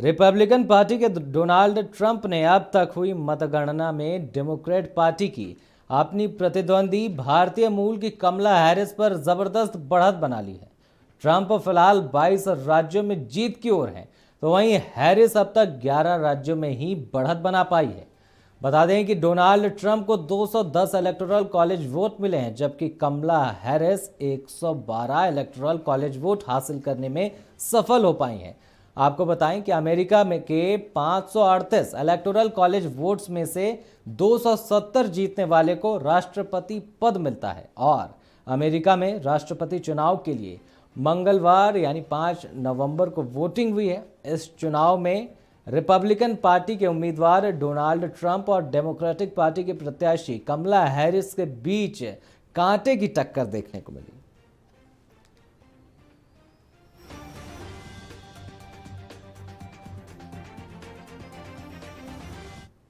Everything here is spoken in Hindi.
रिपब्लिकन पार्टी के डोनाल्ड ट्रंप ने अब तक हुई मतगणना में डेमोक्रेट पार्टी की अपनी प्रतिद्वंदी भारतीय मूल की कमला हैरिस पर जबरदस्त बढ़त बना ली है। ट्रंप फिलहाल 22 राज्यों में जीत की ओर हैं, तो वहीं हैरिस अब तक 11 राज्यों में ही बढ़त बना पाई है। बता दें कि डोनाल्ड ट्रंप को 210 इलेक्टोरल कॉलेज वोट मिले हैं, जबकि कमला हैरिस 112 इलेक्टोरल कॉलेज वोट हासिल करने में सफल हो पाई हैं। आपको बताएं कि अमेरिका में के 538 इलेक्टोरल कॉलेज वोट्स में से 270 जीतने वाले को राष्ट्रपति पद मिलता है और अमेरिका में राष्ट्रपति चुनाव के लिए मंगलवार यानी 5 नवंबर को वोटिंग हुई है। इस चुनाव में रिपब्लिकन पार्टी के उम्मीदवार डोनाल्ड ट्रंप और डेमोक्रेटिक पार्टी के प्रत्याशी कमला हैरिस के बीच कांटे की टक्कर देखने को मिली।